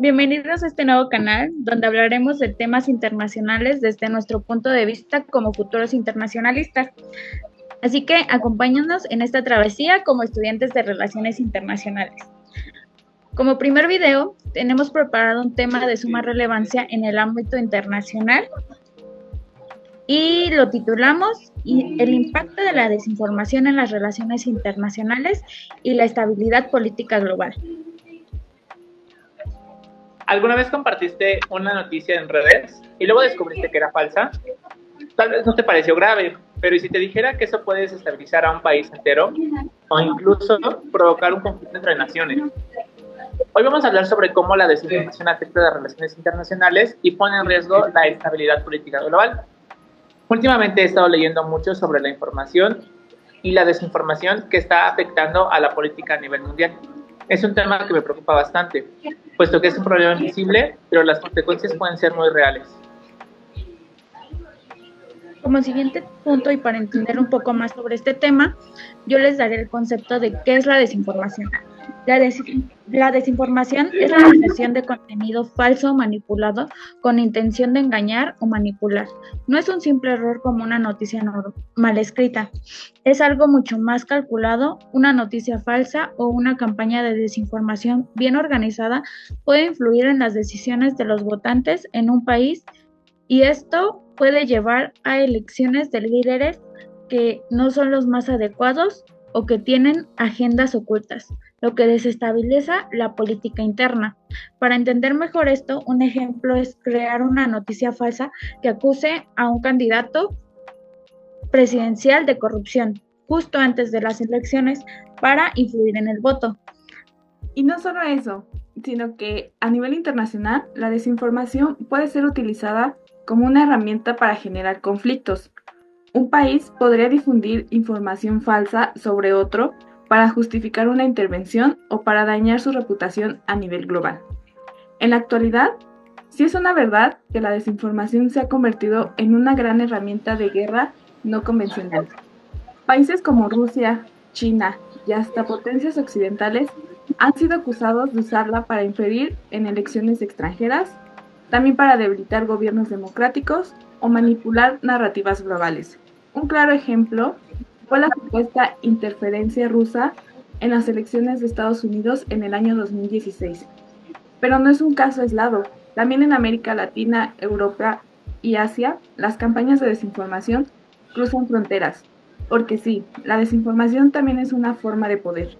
Bienvenidos a este nuevo canal, donde hablaremos de temas internacionales desde nuestro punto de vista como futuros internacionalistas. Así que acompáñanos en esta travesía como estudiantes de Relaciones Internacionales. Como primer video, tenemos preparado un tema de suma relevancia en el ámbito internacional y lo titulamos El impacto de la desinformación en las relaciones internacionales y la estabilidad política global. ¿Alguna vez compartiste una noticia en redes y luego descubriste que era falsa? Tal vez no te pareció grave, pero ¿y si te dijera que eso puede desestabilizar a un país entero o incluso provocar un conflicto entre naciones? Hoy vamos a hablar sobre cómo la desinformación afecta a las relaciones internacionales y pone en riesgo la estabilidad política global. Últimamente he estado leyendo mucho sobre la información y la desinformación que está afectando a la política a nivel mundial. Es un tema que me preocupa bastante, puesto que es un problema invisible, pero las consecuencias pueden ser muy reales. Como siguiente punto, y para entender un poco más sobre este tema, yo les daré el concepto de qué es la desinformación. La desinformación es la difusión de contenido falso o manipulado con intención de engañar o manipular. No es un simple error como una noticia mal escrita. Es algo mucho más calculado. Una noticia falsa o una campaña de desinformación bien organizada puede influir en las decisiones de los votantes en un país, y esto puede llevar a elecciones de líderes que no son los más adecuados o que tienen agendas ocultas, lo que desestabiliza la política interna. Para entender mejor esto, un ejemplo es crear una noticia falsa que acuse a un candidato presidencial de corrupción justo antes de las elecciones para influir en el voto. Y no solo eso, sino que a nivel internacional la desinformación puede ser utilizada como una herramienta para generar conflictos. Un país podría difundir información falsa sobre otro para justificar una intervención o para dañar su reputación a nivel global. En la actualidad, sí es una verdad que la desinformación se ha convertido en una gran herramienta de guerra no convencional. Países como Rusia, China y hasta potencias occidentales han sido acusados de usarla para inferir en elecciones extranjeras, también para debilitar gobiernos democráticos o manipular narrativas globales. Un claro ejemplo fue la supuesta interferencia rusa en las elecciones de Estados Unidos en el año 2016. Pero no es un caso aislado. También en América Latina, Europa y Asia, las campañas de desinformación cruzan fronteras. Porque sí, la desinformación también es una forma de poder.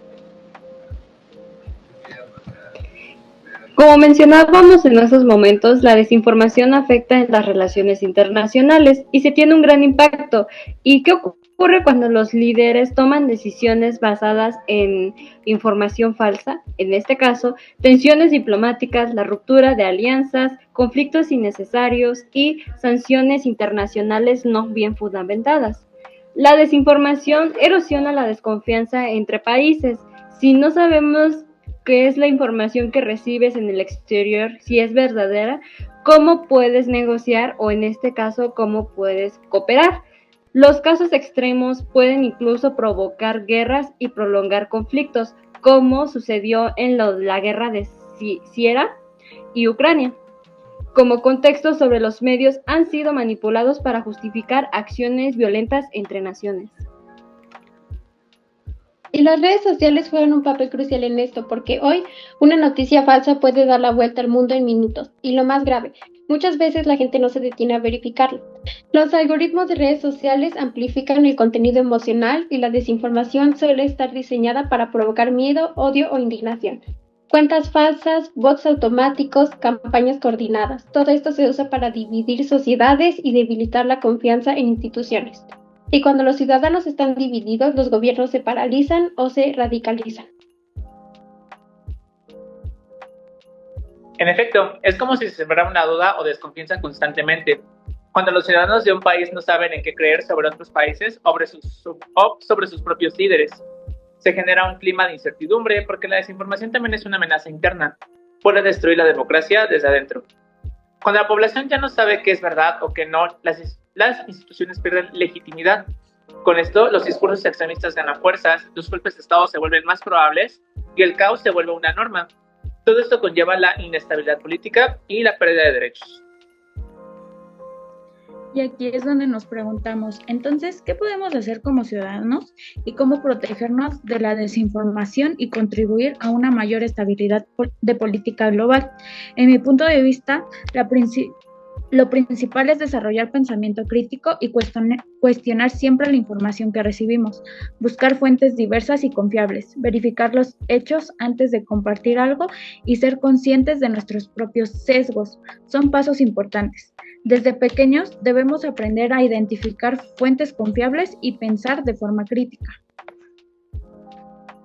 Como mencionábamos en esos momentos, la desinformación afecta en las relaciones internacionales y se tiene un gran impacto. ¿Y qué ocurre cuando los líderes toman decisiones basadas en información falsa? En este caso, tensiones diplomáticas, la ruptura de alianzas, conflictos innecesarios y sanciones internacionales no bien fundamentadas. La desinformación erosiona la desconfianza entre países. Si no sabemos qué es la información que recibes en el exterior, si es verdadera, cómo puedes negociar o en este caso, cómo puedes cooperar. Los casos extremos pueden incluso provocar guerras y prolongar conflictos, como sucedió en la guerra de Siria y Ucrania. Como contexto sobre los medios han sido manipulados para justificar acciones violentas entre naciones. Y las redes sociales juegan un papel crucial en esto, porque hoy una noticia falsa puede dar la vuelta al mundo en minutos. Y lo más grave, muchas veces la gente no se detiene a verificarlo. Los algoritmos de redes sociales amplifican el contenido emocional y la desinformación suele estar diseñada para provocar miedo, odio o indignación. Cuentas falsas, bots automáticos, campañas coordinadas. Todo esto se usa para dividir sociedades y debilitar la confianza en instituciones. Y cuando los ciudadanos están divididos, los gobiernos se paralizan o se radicalizan. En efecto, es como si se sembrara una duda o desconfianza constantemente. Cuando los ciudadanos de un país no saben en qué creer sobre otros países o sobre sus propios líderes, se genera un clima de incertidumbre porque la desinformación también es una amenaza interna. Puede destruir la democracia desde adentro. Cuando la población ya no sabe qué es verdad o qué no, las instituciones pierden legitimidad. Con esto, los discursos extremistas ganan fuerzas, los golpes de Estado se vuelven más probables y el caos se vuelve una norma. Todo esto conlleva la inestabilidad política y la pérdida de derechos. Y aquí es donde nos preguntamos, entonces, ¿qué podemos hacer como ciudadanos y cómo protegernos de la desinformación y contribuir a una mayor estabilidad de política global? En mi punto de vista, lo principal es desarrollar pensamiento crítico y cuestionar siempre la información que recibimos, buscar fuentes diversas y confiables, verificar los hechos antes de compartir algo y ser conscientes de nuestros propios sesgos. Son pasos importantes. Desde pequeños debemos aprender a identificar fuentes confiables y pensar de forma crítica.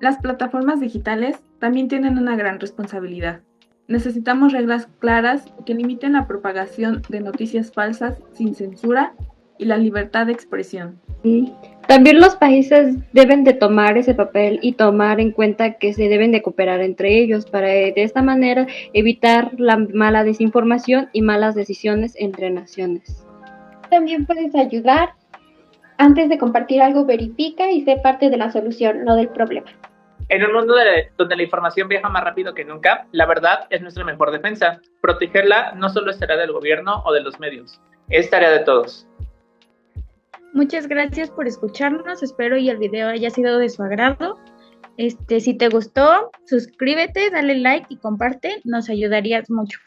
Las plataformas digitales también tienen una gran responsabilidad. Necesitamos reglas claras que limiten la propagación de noticias falsas sin censura y la libertad de expresión. También los países deben de tomar ese papel y tomar en cuenta que se deben de cooperar entre ellos para de esta manera evitar la mala desinformación y malas decisiones entre naciones. También puedes ayudar. Antes de compartir algo, verifica y sé parte de la solución, no del problema. En un mundo donde la información viaja más rápido que nunca, la verdad es nuestra mejor defensa. Protegerla no solo es tarea del gobierno o de los medios, es tarea de todos. Muchas gracias por escucharnos, espero y el video haya sido de su agrado. Si te gustó, suscríbete, dale like y comparte, nos ayudarías mucho.